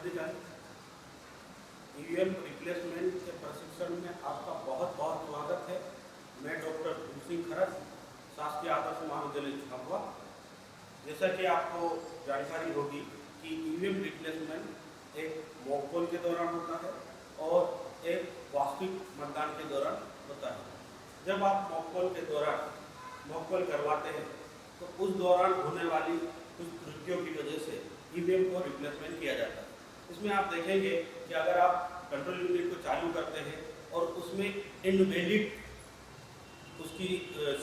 श्रद्धाजन, EVM replacement के प्रशिक्षण में आपका बहुत बहुत स्वागत है। मैं डॉक्टर सिंह खरस, शासकीय आदर्श महाविद्यालय झाबुआ। जैसा कि आपको जानकारी होगी कि ईवीएम रिप्लेसमेंट एक मॉक पोल के दौरान होता है और एक वास्तविक मतदान के दौरान होता है। जब आप मॉक पोल के दौरान मॉक पोल करवाते हैं तो उस दौरान होने वाली कुछ त्रुटियों की वजह से ईवीएम को रिप्लेसमेंट किया जाता है। इसमें आप देखेंगे कि अगर आप कंट्रोल यूनिट को चालू करते हैं और उसमें इनवैलिड उसकी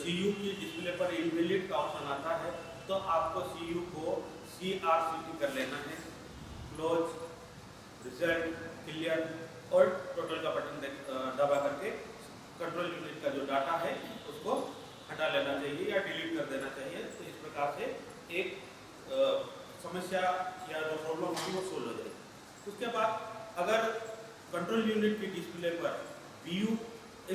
सीयू की डिस्प्ले पर इनवैलिड का ऑप्शन आता है तो आपको सीयू को CRCT कर लेना है, क्लोज, रिजल्ट, क्लियर और टोटल का बटन दबा करके कंट्रोल यूनिट का जो डाटा है उसको हटा लेना चाहिए या डिलीट कर देना चाहिए। तो इस प्रकार से एक समस्या या जो प्रॉब्लम होगी वो सोल्व हो जाएगी। उसके बाद अगर कंट्रोल यूनिट की डिस्प्ले पर BU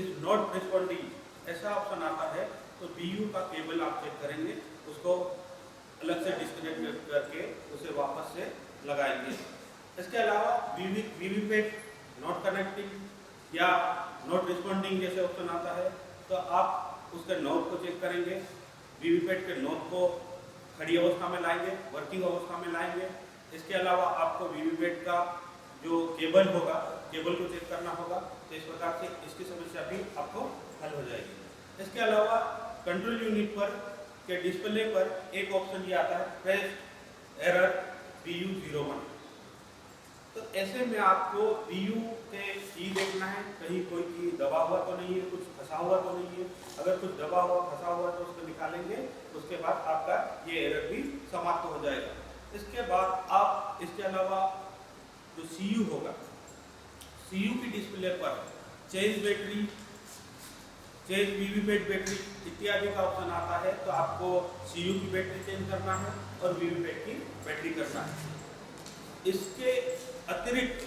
इज नॉट रिस्पॉन्डिंग ऐसा ऑप्शन आता है तो BU का केबल आप चेक करेंगे, उसको अलग से डिस्कनेक्ट करके उसे वापस से लगाएंगे। इसके अलावा वीवीपैट नॉट कनेक्टिंग या नॉट रिस्पॉन्डिंग जैसे ऑप्शन आता है तो आप उसके नोड को चेक करेंगे, वीवीपैट के नोड को खड़ी अवस्था में लाएंगे, वर्किंग अवस्था में लाएंगे। इसके अलावा आपको वीवीपैट का जो केबल होगा, केबल को चेक करना होगा। तो इस प्रकार से इसकी समस्या भी आपको हल हो जाएगी। इसके अलावा कंट्रोल यूनिट पर के डिस्प्ले पर एक ऑप्शन ये आता है प्रेस एरर PU01। तो ऐसे में आपको PU के की देखना है, कहीं कोई की दबा हुआ तो नहीं है, कुछ फंसा हुआ तो नहीं है। अगर कुछ दबा हुआ फंसा हुआ तो उसको निकालेंगे, उसके बाद आपका ये एरर भी समाप्त हो जाएगा। इसके बाद आप इसके अलावा जो CU होगा, CU की डिस्प्ले पर change battery, change VVPAT battery इत्यादि का ऑप्शन आता है तो आपको CU की बैटरी चेंज करना है और वीवीपैट की बैटरी करना है। इसके अतिरिक्त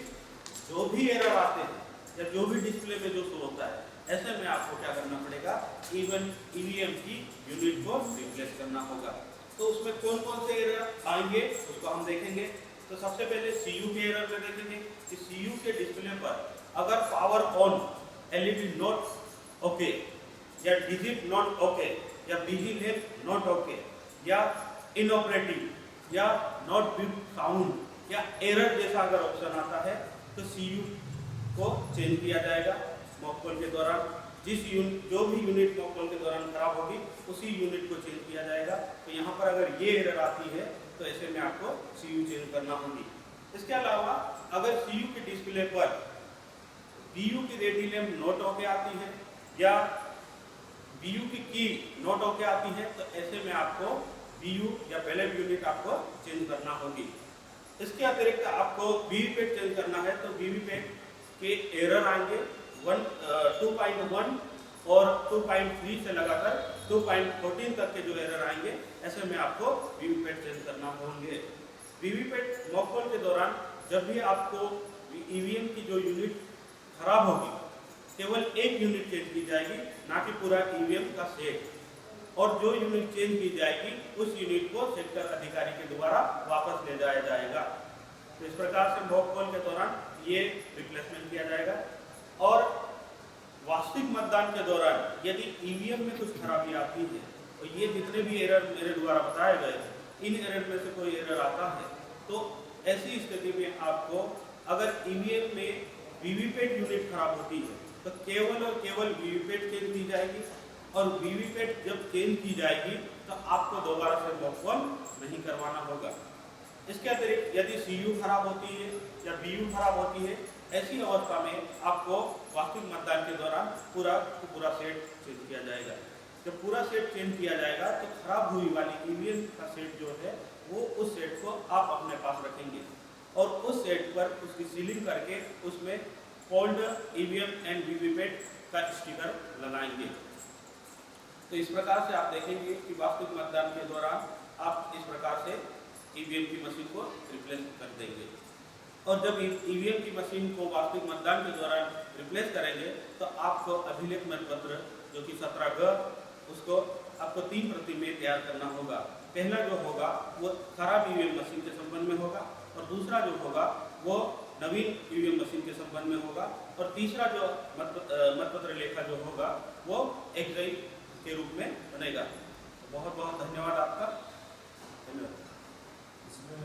जो भी एरर आते हैं या जो भी डिस्प्ले में जो शो होता है, ऐसे में आपको क्या करना पड़ेगा, ईवीएम की यूनिट को रिप्लेस करना होगा। तो उसमें कौन कौन से एरर आएंगे उसको हम देखेंगे। तो सबसे पहले CU के एरर में देखेंगे कि CU के डिस्प्ले पर अगर power on, LED not okay या डिजिट नॉट ओके या बिजी लेफ्ट नॉट ओके या इनऑपरेटिव या नॉट बिप साउंड या एरर जैसा अगर ऑप्शन आता है तो CU को चेंज किया जाएगा मॉक पोल के दौरान। जो भी यूनिट मॉक पोल के दौरान खराब होगी उसी यूनिट को चेंज किया जाएगा। तो यहाँ पर अगर ये एरर आती है तो ऐसे में आपको CU चेंज करना होगी। इसके अलावा अगर CU की डिस्प्ले पर BU की रेडी लैम्प नॉट ओके आती है या BU की नॉट ओके आती है तो ऐसे में आपको BU या बैलेंस यूनिट आपको चेंज करना होगी। इसके अतिरिक्त आपको वीवीपैट चेंज करना है तो वीवीपैट के एरर आएंगे 2.1 और 2.3 से लगाकर 2.14 तक के जो एरर आएंगे, ऐसे में आपको वीवीपैट चेंज करना होंगे। वीवीपैट मॉक पोल के दौरान जब भी आपको ईवीएम की जो यूनिट खराब होगी केवल एक यूनिट चेंज की जाएगी, ना कि पूरा ईवीएम का सेट। और जो यूनिट चेंज की जाएगी उस यूनिट को सेक्टर अधिकारी के द्वारा वापस ले जाया जाएगा। तो इस प्रकार से मॉक पोल के दौरान ये रिप्लेसमेंट किया जाएगा। और वास्तविक मतदान के दौरान यदि ईवीएम में कुछ खराबी आती है तो ये जितने भी एरर मेरे द्वारा बताए गए इन एरर में से कोई एरर आता है तो ऐसी स्थिति में आपको अगर ईवीएम में वीवीपैट यूनिट खराब होती है तो केवल और केवल वीवीपैट चेंज की जाएगी और वीवीपैट जब चेंज की जाएगी तो आपको दोबारा से मॉक पोल नहीं करवाना होगा। इसके अतिरिक्त यदि CU खराब होती है या BU खराब होती है, ऐसी अवस्था में आपको वास्तविक मतदान के दौरान पूरा सेट चेंज किया जाएगा। जब पूरा सेट चेंज किया जाएगा तो खराब हुई वाली ईवीएम का सेट जो है वो उस सेट को आप अपने पास रखेंगे और उस सेट पर उसकी सीलिंग करके उसमें फोल्ड ईवीएम एंड वीवीपैट का स्टिकर लगाएंगे। तो इस प्रकार से आप देखेंगे कि वास्तविक मतदान के दौरान आप इस प्रकार से ईवीएम की मशीन को रिप्लेस कर देंगे। और जब ईवीएम की मशीन को वास्तविक मतदान के दौरान रिप्लेस करेंगे तो आपको अभिलेख पत्र जो कि 17G उसको आपको 3 प्रति में तैयार करना होगा। पहला जो होगा वो खराब ईवीएम मशीन के संबंध में होगा और दूसरा जो होगा वो नवीन ईवीएम मशीन के संबंध में होगा, और तीसरा जो मतपत्र लेखा जो होगा वो एग्जाम के रूप में बनेगा। तो बहुत बहुत धन्यवाद आपका। धन्यवाद। इसमें